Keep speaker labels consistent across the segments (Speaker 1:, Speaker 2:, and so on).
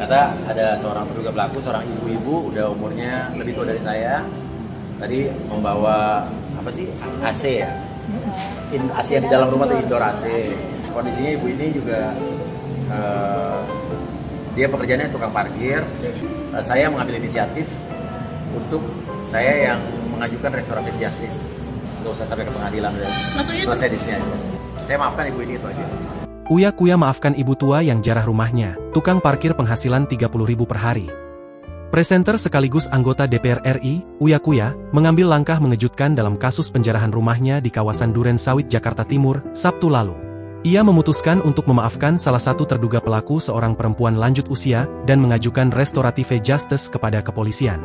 Speaker 1: Ternyata ada seorang terduga pelaku, seorang ibu-ibu, udah umurnya lebih tua dari saya. Tadi membawa apa sih, AC ya? AC yang di dalam rumah tuh indoor AC. Kondisinya ibu ini juga dia pekerjaannya tukang parkir. Saya mengambil inisiatif untuk saya yang mengajukan restoratif justice. Nggak usah sampai ke pengadilan,
Speaker 2: Maksudnya
Speaker 1: selesai di sini aja. Saya maafkan ibu ini, itu aja.
Speaker 3: Uya Kuya maafkan ibu tua yang jarah rumahnya, tukang parkir penghasilan 30.000 per hari. Presenter sekaligus anggota DPR RI, Uya Kuya, mengambil langkah mengejutkan dalam kasus penjarahan rumahnya di kawasan Duren Sawit, Jakarta Timur, Sabtu lalu. Ia memutuskan untuk memaafkan salah satu terduga pelaku, seorang perempuan lanjut usia, dan mengajukan restoratif justice kepada kepolisian.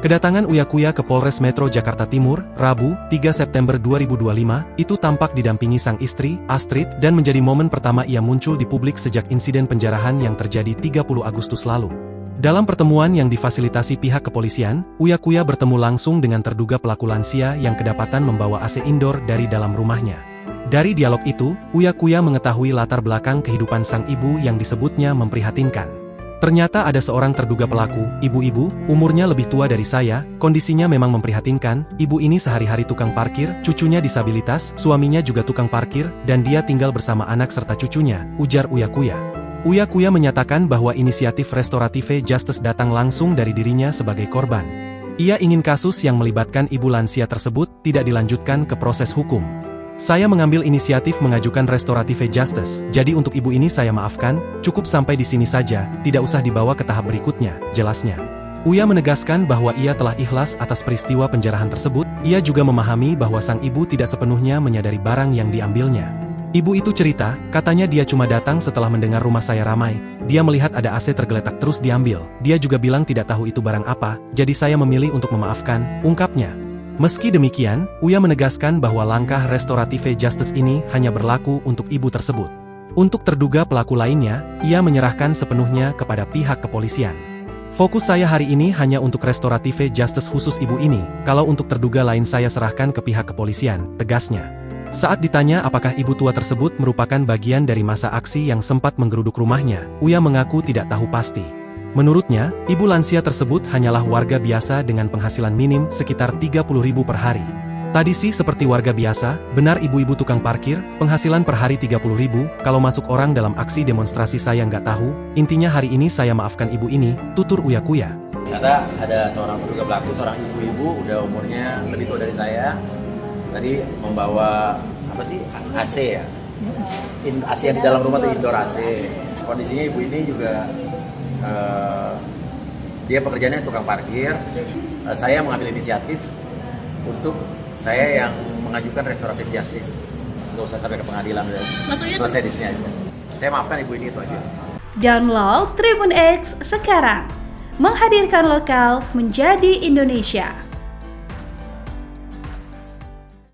Speaker 3: Kedatangan Uya Kuya ke Polres Metro Jakarta Timur, Rabu, 3 September 2025, itu tampak didampingi sang istri, Astrid, dan menjadi momen pertama ia muncul di publik sejak insiden penjarahan yang terjadi 30 Agustus lalu. Dalam pertemuan yang difasilitasi pihak kepolisian, Uya Kuya bertemu langsung dengan terduga pelaku lansia yang kedapatan membawa AC indoor dari dalam rumahnya. Dari dialog itu, Uya Kuya mengetahui latar belakang kehidupan sang ibu yang disebutnya memprihatinkan. Ternyata ada seorang terduga pelaku, ibu-ibu, umurnya lebih tua dari saya, kondisinya memang memprihatinkan, ibu ini sehari-hari tukang parkir, cucunya disabilitas, suaminya juga tukang parkir, dan dia tinggal bersama anak serta cucunya, ujar Uya Kuya. Uya Kuya menyatakan bahwa inisiatif restoratif justice datang langsung dari dirinya sebagai korban. Ia ingin kasus yang melibatkan ibu lansia tersebut tidak dilanjutkan ke proses hukum. Saya mengambil inisiatif mengajukan restoratif justice, jadi untuk ibu ini saya maafkan, cukup sampai di sini saja, tidak usah dibawa ke tahap berikutnya, jelasnya. Uya menegaskan bahwa ia telah ikhlas atas peristiwa penjarahan tersebut, ia juga memahami bahwa sang ibu tidak sepenuhnya menyadari barang yang diambilnya. Ibu itu cerita, katanya dia cuma datang setelah mendengar rumah saya ramai, dia melihat ada AC tergeletak terus diambil, dia juga bilang tidak tahu itu barang apa, jadi saya memilih untuk memaafkan, ungkapnya. Meski demikian, Uya menegaskan bahwa langkah restoratif justice ini hanya berlaku untuk ibu tersebut. Untuk terduga pelaku lainnya, ia menyerahkan sepenuhnya kepada pihak kepolisian. Fokus saya hari ini hanya untuk restoratif justice khusus ibu ini, kalau untuk terduga lain saya serahkan ke pihak kepolisian, tegasnya. Saat ditanya apakah ibu tua tersebut merupakan bagian dari masa aksi yang sempat menggeruduk rumahnya, Uya mengaku tidak tahu pasti. Menurutnya, ibu lansia tersebut hanyalah warga biasa dengan penghasilan minim sekitar 30.000 per hari. Tadi sih seperti warga biasa, benar ibu-ibu tukang parkir, penghasilan per hari 30.000, kalau masuk orang dalam aksi demonstrasi saya nggak tahu, intinya hari ini saya maafkan ibu ini, tutur Uya Kuya.
Speaker 1: Ternyata ada seorang terduga pelaku, seorang ibu-ibu, udah umurnya lebih tua dari saya. Tadi membawa apa sih, AC ya? AC yang di dalam rumah tuh indoor AC. Kondisinya ibu ini juga dia pekerjaannya tukang parkir. Saya mengambil inisiatif untuk saya yang mengajukan restoratif justice. Nggak usah sampai ke pengadilan,
Speaker 2: Maksudnya
Speaker 1: selesai di sini aja. Saya maafkan ibu ini, itu aja.
Speaker 4: Download Tribun X sekarang, menghadirkan lokal menjadi Indonesia.